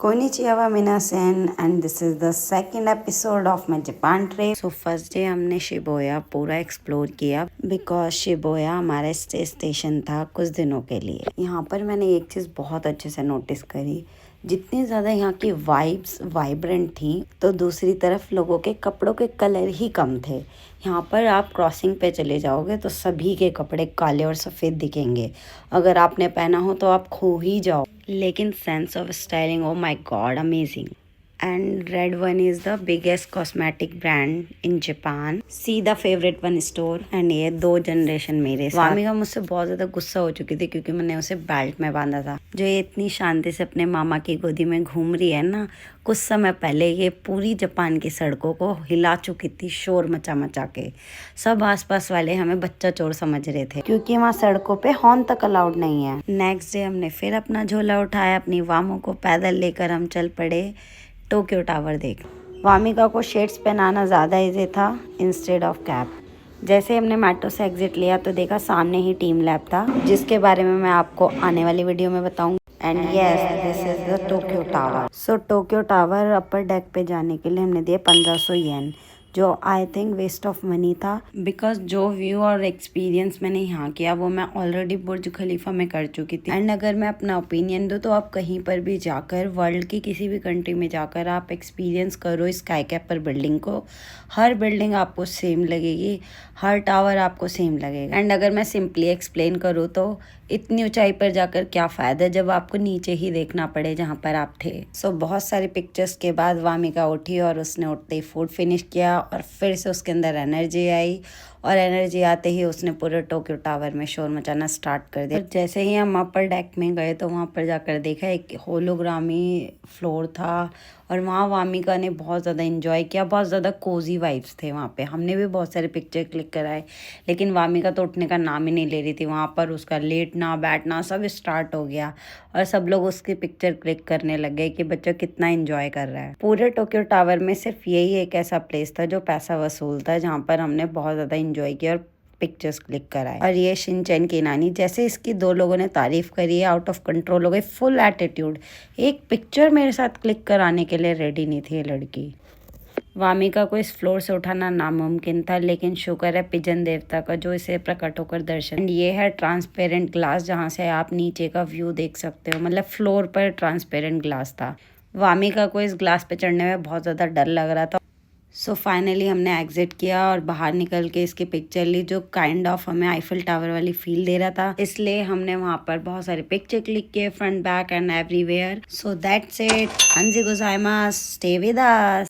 Konnichiwa minasen, and this is the second episode of my Japan trip. So first day हमने शिबोया पूरा explore किया because शिबोया हमारा stay station था कुछ दिनों के लिए। यहाँ पर मैंने एक चीज़ बहुत अच्छे से नोटिस करी, जितनी ज़्यादा यहाँ की वाइब्स वाइब्रेंट थी तो दूसरी तरफ लोगों के कपड़ों के कलर ही कम थे। यहाँ पर आप क्रॉसिंग पे चले जाओगे तो सभी के कपड़े काले और सफ़ेद दिखेंगे, अगर आपने पहना हो तो आप खो ही जाओ। लेकिन sense of styling, oh my God, amazing. And Red One is the biggest cosmetic brand in Japan. See the favorite one store. And ये 2 जनरेशन मेरे साथ। वामिका मुझसे बहुत ज़्यादा गुस्सा हो चुकी थी क्योंकि मैंने उसे बेल्ट में बांधा था। जो ये इतनी शांति से अपने मामा की गोदी में घूम रही है ना, कुछ समय पहले ये पूरी जापान की सड़कों को हिला चुकी थी शोर मचा मचा के। सब आसपास वाले हमें बच्चा चोर समझ रहे थे क्योंकि वहाँ सड़कों पे हॉर्न तक अलाउड नहीं है। नेक्स्ट डे हमने फिर अपना झोला उठाया, अपनी वामों को पैदल लेकर हम चल पड़े टोक्यो टावर देख। वामिका को शेड्स पहनाना ज़्यादा इजी था इंस्टेड ऑफ कैप। जैसे हमने मेट्रो से एग्जिट लिया तो देखा सामने ही टीम लैब था, जिसके बारे में मैं आपको आने वाली वीडियो में बताऊंगी। And yes, this is the Tokyo tower. So Tokyo tower upper deck पे जाने के लिए हमने दिए 1500 येन, जो I think waste of money था बिकॉज जो व्यू और एक्सपीरियंस मैंने यहाँ किया वो मैं ऑलरेडी बुर्ज खलीफा में कर चुकी थी। एंड अगर मैं अपना ओपिनियन दूँ तो आप कहीं पर भी जाकर, वर्ल्ड की किसी भी कंट्री में जाकर आप एक्सपीरियंस करो स्काई कैप पर बिल्डिंग को, हर बिल्डिंग आपको सेम लगेगी, हर टावर आपको सेम लगेगा। एंड अगर मैं सिंपली एक्सप्लेन करूँ तो इतनी ऊंचाई पर जाकर क्या फ़ायदा जब आपको नीचे ही देखना पड़े जहाँ पर आप थे। सो बहुत सारी पिक्चर्स के बाद वामिका उठी और उसने उठते ही फूड फिनिश किया और फिर से उसके अंदर एनर्जी आई, और एनर्जी आते ही उसने पूरे टोक्यो टावर में शोर मचाना स्टार्ट कर दिया। जैसे ही हम अपर डेक में गए तो वहाँ पर जाकर देखा एक होलोग्रामी फ्लोर था और वहाँ वामिका ने बहुत ज़्यादा एंजॉय किया। बहुत ज़्यादा कोजी वाइब्स थे वहाँ पे। हमने भी बहुत सारे पिक्चर क्लिक कराए, लेकिन वामिका तो उठने का नाम ही नहीं ले रही थी। वहाँ पर उसका लेटना बैठना सब स्टार्ट हो गया और सब लोग उसकी पिक्चर क्लिक करने लग गए कि बच्चा कितना एंजॉय कर रहा है। पूरे टोक्यो टावर में सिर्फ यही एक ऐसा प्लेस था जो पैसा वसूल था, जहाँ पर हमने बहुत ज़्यादा एंजॉय किया और पिक्चर्स क्लिक कराए। और ये शिनचैन की नानी, जैसे इसकी 2 लोगों ने तारीफ करी है, आउट ऑफ कंट्रोल हो गई, फुल एटीट्यूड। एक पिक्चर मेरे साथ क्लिक कराने के लिए रेडी नहीं थी ये लड़की। वामिका को इस फ्लोर से उठाना नामुमकिन था, लेकिन शुक्र है पिजन देवता का जो इसे प्रकट होकर दर्शन। ये है ट्रांसपेरेंट ग्लास, जहाँ से आप नीचे का व्यू देख सकते हो, मतलब फ्लोर पर ट्रांसपेरेंट ग्लास था। वामिका को इस ग्लास पे चढ़ने में बहुत ज़्यादा डर लग रहा था। सो फाइनली हमने एग्जिट किया और बाहर निकल के इसकी पिक्चर ली, जो काइंड ऑफ हमें आईफिल टावर वाली फील दे रहा था। इसलिए हमने वहाँ पर बहुत सारे पिक्चर क्लिक किए, front back and everywhere. So that's it. हंजी गोजाइमास, स्टे विद अस।